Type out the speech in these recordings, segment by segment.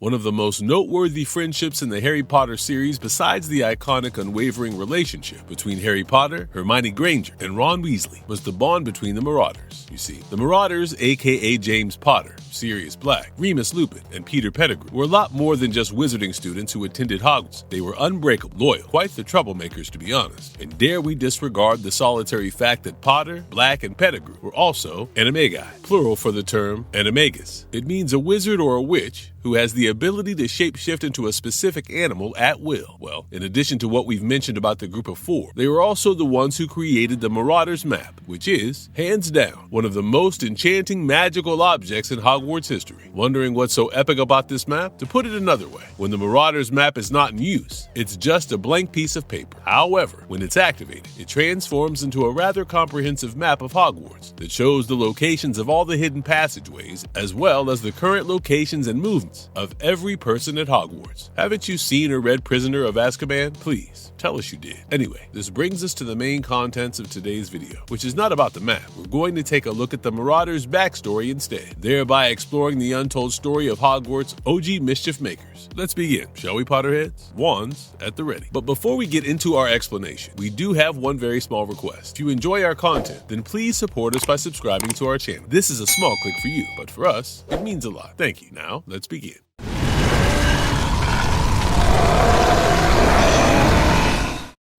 One of the most noteworthy friendships in the Harry Potter series, besides the iconic unwavering relationship between Harry Potter, Hermione Granger, and Ron Weasley, was the bond between the Marauders. You see, the Marauders AKA James Potter, Sirius Black, Remus Lupin, and Peter Pettigrew were a lot more than just wizarding students who attended Hogwarts. They were unbreakable, loyal, quite the troublemakers to be honest. And dare we disregard the solitary fact that Potter, Black, and Pettigrew were also Animagi, plural for the term Animagus. It means a wizard or a witch who has the ability to shapeshift into a specific animal at will. Well, in addition to what we've mentioned about the group of four, they were also the ones who created the Marauders map, which is, hands down, one of the most enchanting magical objects in Hogwarts history. Wondering what's so epic about this map? To put it another way, when the Marauders map is not in use, it's just a blank piece of paper. However, when it's activated, it transforms into a rather comprehensive map of Hogwarts that shows the locations of all the hidden passageways, as well as the current locations and movements of every person at Hogwarts. Haven't you seen or read Prisoner of Azkaban? Please, tell us you did. Anyway, this brings us to the main contents of today's video, which is not about the map. We're going to take a look at the Marauders' backstory instead, thereby exploring the untold story of Hogwarts' OG mischief makers. Let's begin, shall we, Potterheads? Wands at the ready. But before we get into our explanation, we do have one very small request. If you enjoy our content, then please support us by subscribing to our channel. This is a small click for you, but for us, it means a lot. Thank you. Now, let's begin.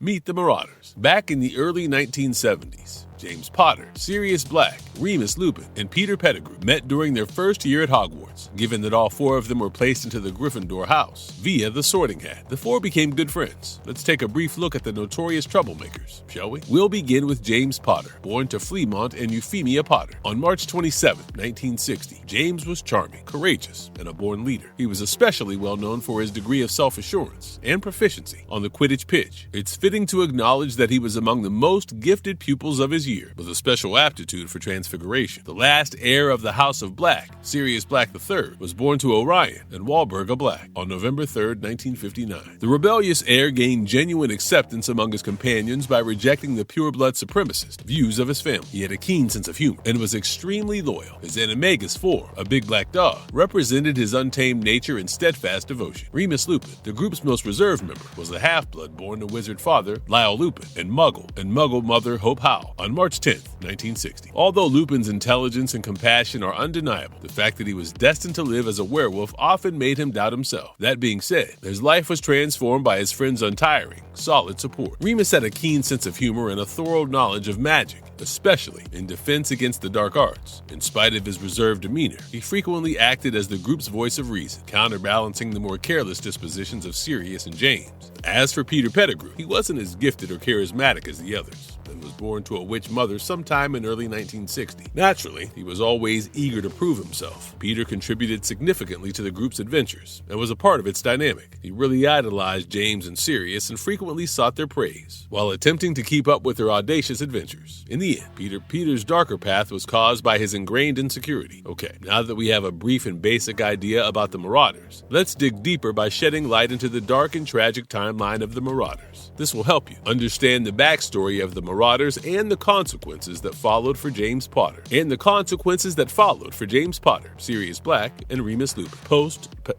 Meet the Marauders. Back in the early 1970s, James Potter, Sirius Black, Remus Lupin, and Peter Pettigrew met during their first year at Hogwarts. Given that all four of them were placed into the Gryffindor house via the Sorting Hat, the four became good friends. Let's take a brief look at the notorious troublemakers, shall we? We'll begin with James Potter, born to Fleamont and Euphemia Potter. On March 27, 1960, James was charming, courageous, and a born leader. He was especially well known for his degree of self-assurance and proficiency on the Quidditch pitch. It's fitting to acknowledge that he was among the most gifted pupils of his year, with a special aptitude for transfiguration. The last heir of the House of Black, Sirius Black III, was born to Orion and Walburga Black on November 3, 1959. The rebellious heir gained genuine acceptance among his companions by rejecting the pureblood supremacist views of his family. He had a keen sense of humor and was extremely loyal. His Animagus 4, a big black dog, represented his untamed nature and steadfast devotion. Remus Lupin, the group's most reserved member, was a half-blood born to wizard father Lyle Lupin and Muggle mother Hope Howell on March 10, 1960. Although Lupin's intelligence and compassion are undeniable, the fact that he was destined to live as a werewolf often made him doubt himself. That being said, his life was transformed by his friend's untiring, solid support. Remus had a keen sense of humor and a thorough knowledge of magic, especially in defense against the dark arts. In spite of his reserved demeanor, he frequently acted as the group's voice of reason, counterbalancing the more careless dispositions of Sirius and James. As for Peter Pettigrew, he wasn't as gifted or charismatic as the others, and was born to a witch mother sometime in early 1960. Naturally, he was always eager to prove himself. Peter contributed significantly to the group's adventures and was a part of its dynamic. He really idolized James and Sirius and frequently sought their praise, while attempting to keep up with their audacious adventures. In the end, Peter's darker path was caused by his ingrained insecurity. Okay, now that we have a brief and basic idea about the Marauders, let's dig deeper by shedding light into the dark and tragic timeline of the Marauders. This will help you understand the backstory of the Marauders and the consequences that followed for James Potter, Sirius Black, and Remus Lupin,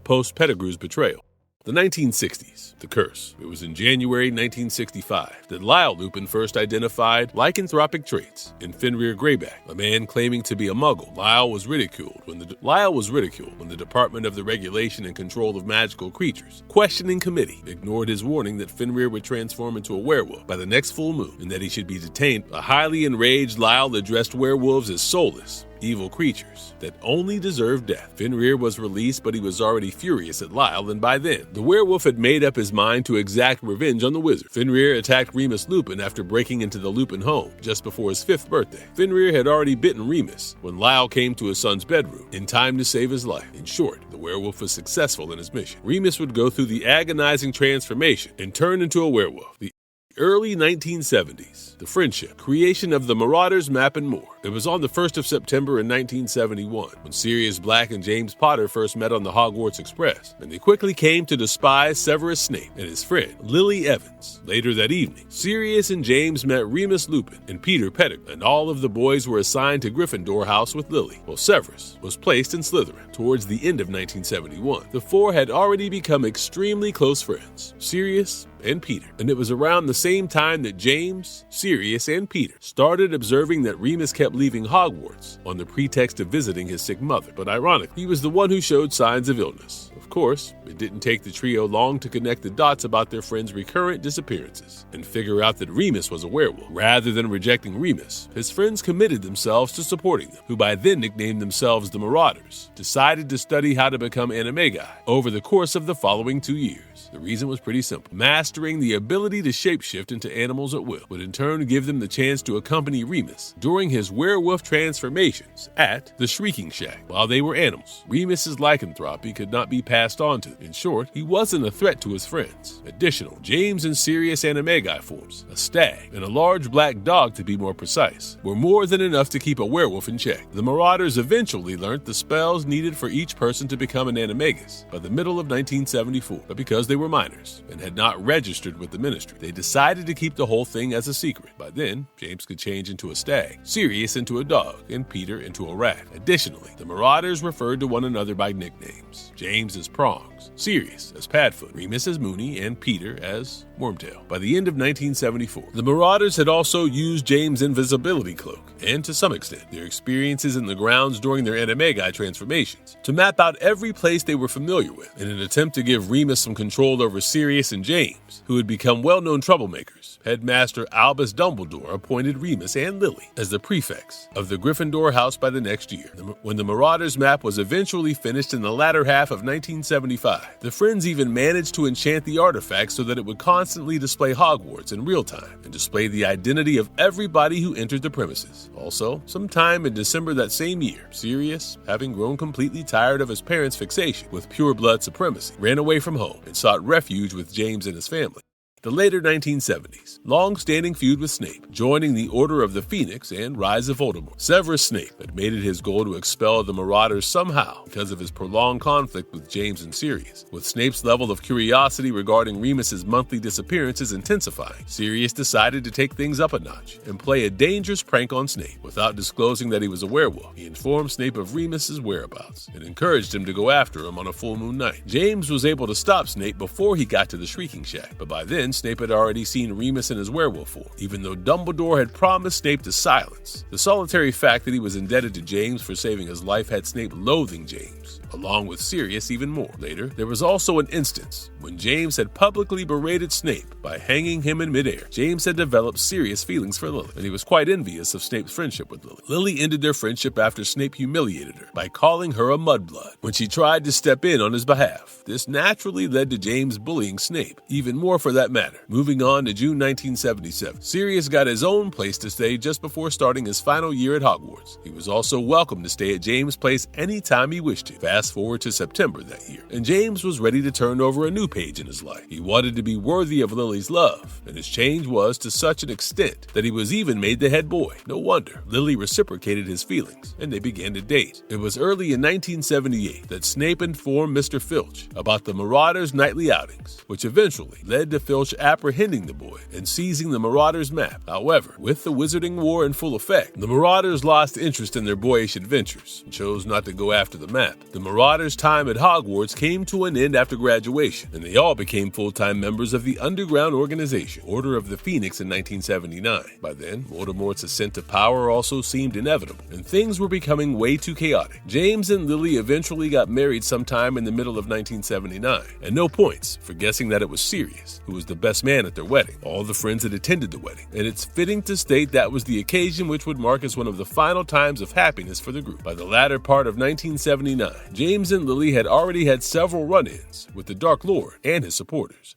post Pettigrew's betrayal. The 1960s, the curse. It was in January 1965 that Lyle Lupin first identified lycanthropic traits in Fenrir Greyback, a man claiming to be a muggle. Lyle was ridiculed when the Department of the Regulation and Control of Magical Creatures questioning committee ignored his warning that Fenrir would transform into a werewolf by the next full moon and that he should be detained. A highly enraged Lyle addressed werewolves as soulless, evil creatures that only deserved death. Fenrir was released, but he was already furious at Lyle, and by then, the werewolf had made up his mind to exact revenge on the wizard. Fenrir attacked Remus Lupin after breaking into the Lupin home just before his 5th birthday. Fenrir had already bitten Remus when Lyle came to his son's bedroom in time to save his life. In short, the werewolf was successful in his mission. Remus would go through the agonizing transformation and turn into a werewolf. The Early 1970s, the friendship, creation of the Marauders map, and more. It was on the 1st of September in 1971 when Sirius Black and James Potter first met on the Hogwarts Express, and they quickly came to despise Severus Snape and his friend, Lily Evans. Later that evening, Sirius and James met Remus Lupin and Peter Pettigrew, and all of the boys were assigned to Gryffindor House with Lily, while Severus was placed in Slytherin. Towards the end of 1971, the four had already become extremely close friends, Sirius and Peter, and it was around the same time that James, Sirius, and Peter started observing that Remus kept leaving Hogwarts on the pretext of visiting his sick mother. But ironically, he was the one who showed signs of illness. Of course, it didn't take the trio long to connect the dots about their friend's recurrent disappearances and figure out that Remus was a werewolf. Rather than rejecting Remus, his friends committed themselves to supporting them, who by then nicknamed themselves the Marauders, decided to study how to become Animagi over the course of the following 2 years. The reason was pretty simple. Mastering the ability to shapeshift into animals at will would in turn give them the chance to accompany Remus during his werewolf transformations at the Shrieking Shack while they were animals. Remus's lycanthropy could not be passed on to them. In short, he wasn't a threat to his friends. Additional, James and Sirius Animagi forms, a stag and a large black dog to be more precise, were more than enough to keep a werewolf in check. The Marauders eventually learned the spells needed for each person to become an Animagus by the middle of 1974, but because they were minors and had not registered with the ministry, they decided to keep the whole thing as a secret. By then, James could change into a stag, Sirius into a dog, and Peter into a rat. Additionally, the Marauders referred to one another by nicknames. James as Prongs, Sirius as Padfoot, Remus as Mooney, and Peter as Wormtail. By the end of 1974, the Marauders had also used James' invisibility cloak, and to some extent, their experiences in the grounds during their Animagi transformations, to map out every place they were familiar with, in an attempt to give Remus some control over Sirius and James, who had become well-known troublemakers. Headmaster Albus Dumbledore appointed Remus and Lily as the prefects of the Gryffindor House by the next year. When the Marauders map was eventually finished in the latter half of 1975, the friends even managed to enchant the artifact so that it would constantly display Hogwarts in real time and display the identity of everybody who entered the premises. Also, sometime in December that same year, Sirius, having grown completely tired of his parents' fixation with pure-blood supremacy, ran away from home and sought refuge with James and his family. The later 1970s, long-standing feud with Snape, joining the Order of the Phoenix and Rise of Voldemort. Severus Snape had made it his goal to expel the Marauders somehow because of his prolonged conflict with James and Sirius. With Snape's level of curiosity regarding Remus's monthly disappearances intensifying, Sirius decided to take things up a notch and play a dangerous prank on Snape. Without disclosing that he was a werewolf, he informed Snape of Remus's whereabouts and encouraged him to go after him on a full moon night. James was able to stop Snape before he got to the Shrieking Shack, but by then Snape had already seen Remus in his werewolf form, even though Dumbledore had promised Snape to silence. The solitary fact that he was indebted to James for saving his life had Snape loathing James, along with Sirius even more. Later, there was also an instance when James had publicly berated Snape by hanging him in midair. James had developed serious feelings for Lily, and he was quite envious of Snape's friendship with Lily. Lily ended their friendship after Snape humiliated her by calling her a mudblood when she tried to step in on his behalf. This naturally led to James bullying Snape, even more for that matter. Moving on to June 1977, Sirius got his own place to stay just before starting his final year at Hogwarts. He was also welcome to stay at James' place anytime he wished to. Fast forward to September that year, and James was ready to turn over a new page in his life. He wanted to be worthy of Lily's love, and his change was to such an extent that he was even made the head boy. No wonder. Lily reciprocated his feelings, and they began to date. It was early in 1978 that Snape informed Mr. Filch about the Marauders' nightly outings, which eventually led to Filch apprehending the boy and seizing the Marauders' map. However, with the Wizarding War in full effect, the Marauders lost interest in their boyish adventures and chose not to go after the map. The Marauders' time at Hogwarts came to an end after graduation, and they all became full-time members of the underground organization, Order of the Phoenix, in 1979. By then, Voldemort's ascent to power also seemed inevitable, and things were becoming way too chaotic. James and Lily eventually got married sometime in the middle of 1979, and no points for guessing that it was Sirius who was the best man at their wedding. All the friends had attended the wedding, and it's fitting to state that was the occasion which would mark as one of the final times of happiness for the group. By the latter part of 1979, James and Lily had already had several run-ins with the Dark Lord and his supporters.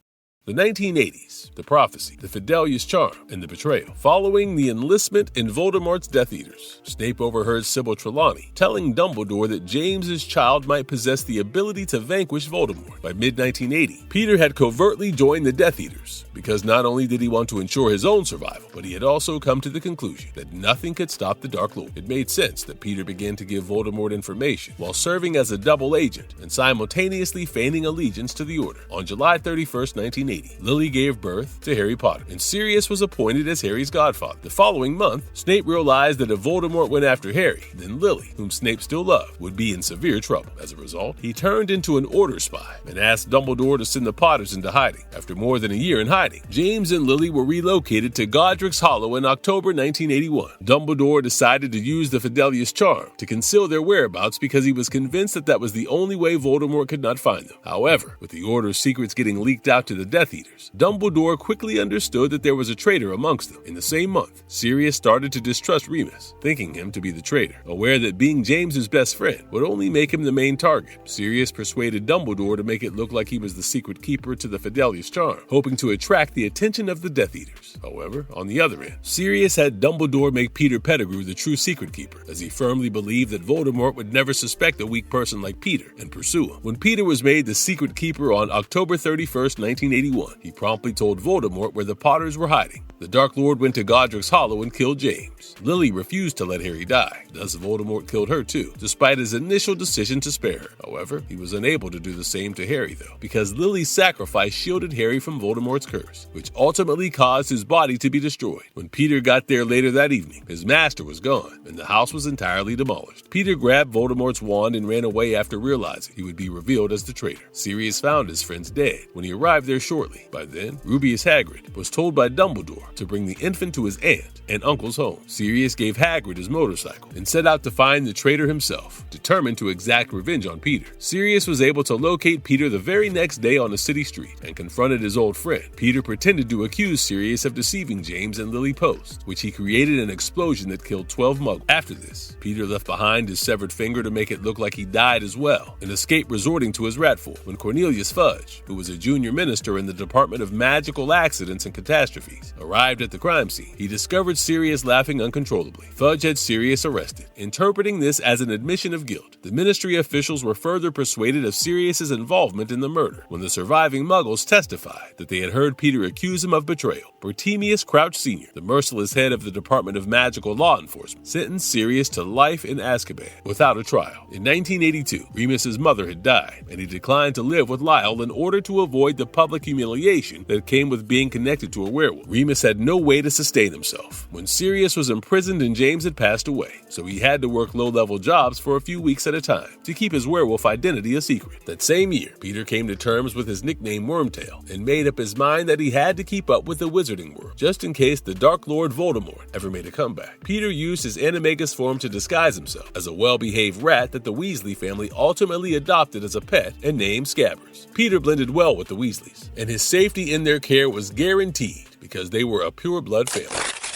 The 1980s, the prophecy, the Fidelius charm, and the betrayal. Following the enlistment in Voldemort's Death Eaters, Snape overheard Sybil Trelawney telling Dumbledore that James's child might possess the ability to vanquish Voldemort. By mid-1980, Peter had covertly joined the Death Eaters because not only did he want to ensure his own survival, but he had also come to the conclusion that nothing could stop the Dark Lord. It made sense that Peter began to give Voldemort information while serving as a double agent and simultaneously feigning allegiance to the Order. On July 31st, 1980, Lily gave birth to Harry Potter, and Sirius was appointed as Harry's godfather. The following month, Snape realized that if Voldemort went after Harry, then Lily, whom Snape still loved, would be in severe trouble. As a result, he turned into an Order spy and asked Dumbledore to send the Potters into hiding. After more than a year in hiding, James and Lily were relocated to Godric's Hollow in October 1981. Dumbledore decided to use the Fidelius charm to conceal their whereabouts because he was convinced that that was the only way Voldemort could not find them. However, with the Order's secrets getting leaked out to the Death Eaters, Dumbledore quickly understood that there was a traitor amongst them. In the same month, Sirius started to distrust Remus, thinking him to be the traitor. Aware that being James's best friend would only make him the main target, Sirius persuaded Dumbledore to make it look like he was the secret keeper to the Fidelius charm, hoping to attract the attention of the Death Eaters. However, on the other end, Sirius had Dumbledore make Peter Pettigrew the true secret keeper, as he firmly believed that Voldemort would never suspect a weak person like Peter and pursue him. When Peter was made the secret keeper on October 31st, 1981, he promptly told Voldemort where the Potters were hiding. The Dark Lord went to Godric's Hollow and killed James. Lily refused to let Harry die, thus Voldemort killed her too, despite his initial decision to spare her. However, he was unable to do the same to Harry though, because Lily's sacrifice shielded Harry from Voldemort's curse, which ultimately caused his body to be destroyed. When Peter got there later that evening, his master was gone, and the house was entirely demolished. Peter grabbed Voldemort's wand and ran away after realizing he would be revealed as the traitor. Sirius found his friends dead when he arrived there shortly. By then, Rubeus Hagrid was told by Dumbledore to bring the infant to his aunt and uncle's home. Sirius gave Hagrid his motorcycle and set out to find the traitor himself, determined to exact revenge on Peter. Sirius was able to locate Peter the very next day on a city street and confronted his old friend. Peter pretended to accuse Sirius of deceiving James and Lily Post, which he created an explosion that killed 12 muggles. After this, Peter left behind his severed finger to make it look like he died as well, and escaped resorting to his rat form. When Cornelius Fudge, who was a junior minister in the Department of Magical Accidents and Catastrophes, arrived at the crime scene, he discovered Sirius laughing uncontrollably. Fudge had Sirius arrested, interpreting this as an admission of guilt. The ministry officials were further persuaded of Sirius's involvement in the murder when the surviving muggles testified that they had heard Peter accuse him of betrayal. Bertemius Crouch Sr., the merciless head of the Department of Magical Law Enforcement, sentenced Sirius to life in Azkaban without a trial. In 1982, Remus's mother had died, and he declined to live with Lyle in order to avoid the public humiliation that came with being connected to a werewolf. Remus had no way to sustain himself when Sirius was imprisoned and James had passed away, so he had to work low-level jobs for a few weeks at a time to keep his werewolf identity a secret. That same year, Peter came to terms with his nickname Wormtail and made up his mind that he had to keep up with the wizarding world, just in case the Dark Lord Voldemort ever made a comeback. Peter used his Animagus form to disguise himself as a well-behaved rat that the Weasley family ultimately adopted as a pet and named Scabbers. Peter blended well with the Weasleys, and his safety in their care was guaranteed because they were a pure-blood family.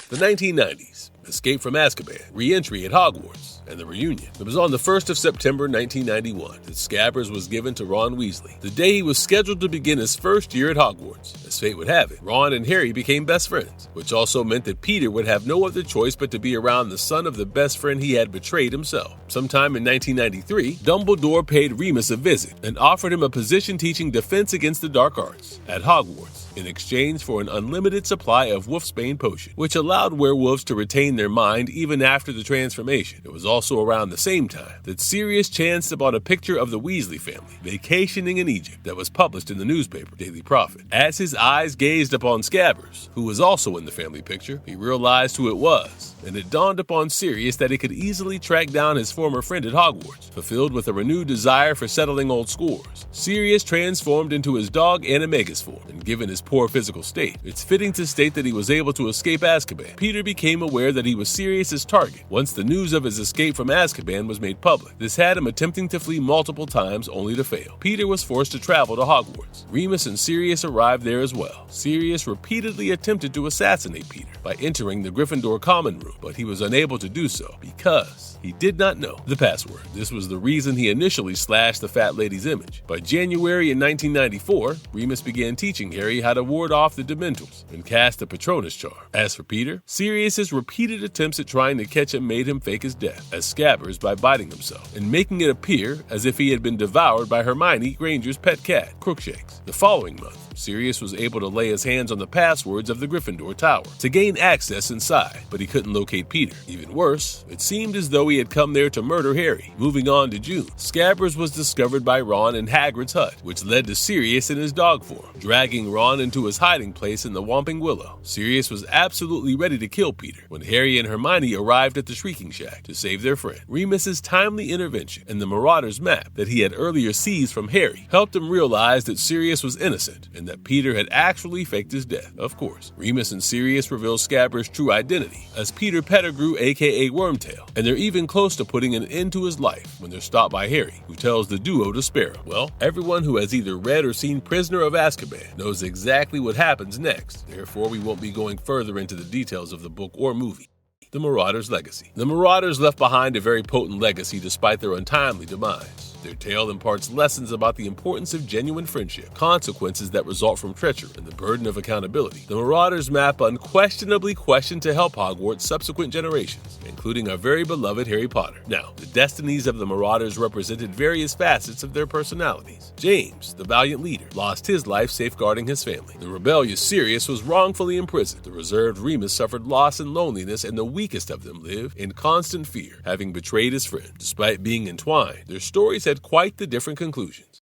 The 1990s, Escape from Azkaban, re-entry at Hogwarts, and the reunion. It was on the 1st of September 1991 that Scabbers was given to Ron Weasley, the day he was scheduled to begin his first year at Hogwarts. As fate would have it, Ron and Harry became best friends, which also meant that Peter would have no other choice but to be around the son of the best friend he had betrayed himself. Sometime in 1993, Dumbledore paid Remus a visit and offered him a position teaching defense against the dark arts at Hogwarts in exchange for an unlimited supply of Wolfsbane potion, which allowed werewolves to retain their mind even after the transformation. It was also around the same time that Sirius chanced upon a picture of the Weasley family vacationing in Egypt that was published in the newspaper Daily Prophet. As his eyes gazed upon Scabbers, who was also in the family picture, he realized who it was, and it dawned upon Sirius that he could easily track down his former friend at Hogwarts. Fulfilled with a renewed desire for settling old scores, Sirius transformed into his dog Animagus form, and given his poor physical state, it's fitting to state that he was able to escape Azkaban. Peter became aware that he was Sirius's target once the news of his escape escape from Azkaban was made public. This had him attempting to flee multiple times only to fail. Peter was forced to travel to Hogwarts. Remus and Sirius arrived there as well. Sirius repeatedly attempted to assassinate Peter by entering the Gryffindor common room, but he was unable to do so because he did not know the password. This was the reason he initially slashed the fat lady's image. By January in 1994, Remus began teaching Harry how to ward off the Dementors and cast the Patronus charm. As for Peter, Sirius's repeated attempts at trying to catch him made him fake his death as Scabbers by biting himself and making it appear as if he had been devoured by Hermione Granger's pet cat, Crookshanks. The following month, Sirius was able to lay his hands on the passwords of the Gryffindor Tower to gain access inside, but he couldn't locate Peter. Even worse, it seemed as though he had come there to murder Harry. Moving on to June, Scabbers was discovered by Ron in Hagrid's hut, which led to Sirius in his dog form, dragging Ron into his hiding place in the Whomping Willow. Sirius was absolutely ready to kill Peter when Harry and Hermione arrived at the Shrieking Shack to save their friend. Remus's timely intervention and the Marauders map that he had earlier seized from Harry helped him realize that Sirius was innocent and that Peter had actually faked his death. Of course, Remus and Sirius reveal Scabbers' true identity as Peter Pettigrew aka Wormtail, and they're even close to putting an end to his life when they're stopped by Harry, who tells the duo to spare him. Well, everyone who has either read or seen Prisoner of Azkaban knows exactly what happens next. Therefore, we won't be going further into the details of the book or movie. The Marauders' legacy. The Marauders left behind a very potent legacy despite their untimely demise. Their tale imparts lessons about the importance of genuine friendship, consequences that result from treachery, and the burden of accountability. The Marauders map unquestionably questioned to help Hogwarts subsequent generations, including our very beloved Harry Potter. Now, the destinies of the Marauders represented various facets of their personalities. James, the valiant leader, lost his life safeguarding his family. The rebellious Sirius was wrongfully imprisoned. The reserved Remus suffered loss and loneliness, and the weakest of them lived in constant fear, having betrayed his friend. Despite being entwined, their stories had quite the different conclusions.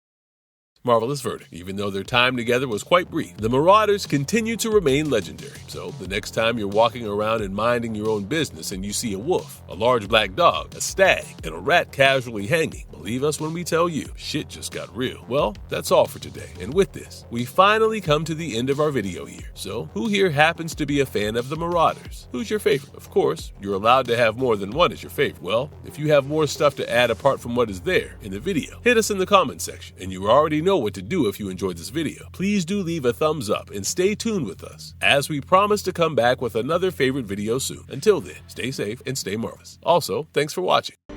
Marvelous verdict. Even though their time together was quite brief, the Marauders continue to remain legendary. So, the next time you're walking around and minding your own business and you see a wolf, a large black dog, a stag, and a rat casually hanging, believe us when we tell you, shit just got real. Well, that's all for today. And with this, we finally come to the end of our video here. So, who here happens to be a fan of the Marauders? Who's your favorite? Of course, you're allowed to have more than one as your favorite. Well, if you have more stuff to add apart from what is there in the video, hit us in the comment section. And you already know what to do if you enjoyed this video. Please do leave a thumbs up and stay tuned with us, as we promise to come back with another favorite video soon. Until then, stay safe and stay marvelous. Also, thanks for watching.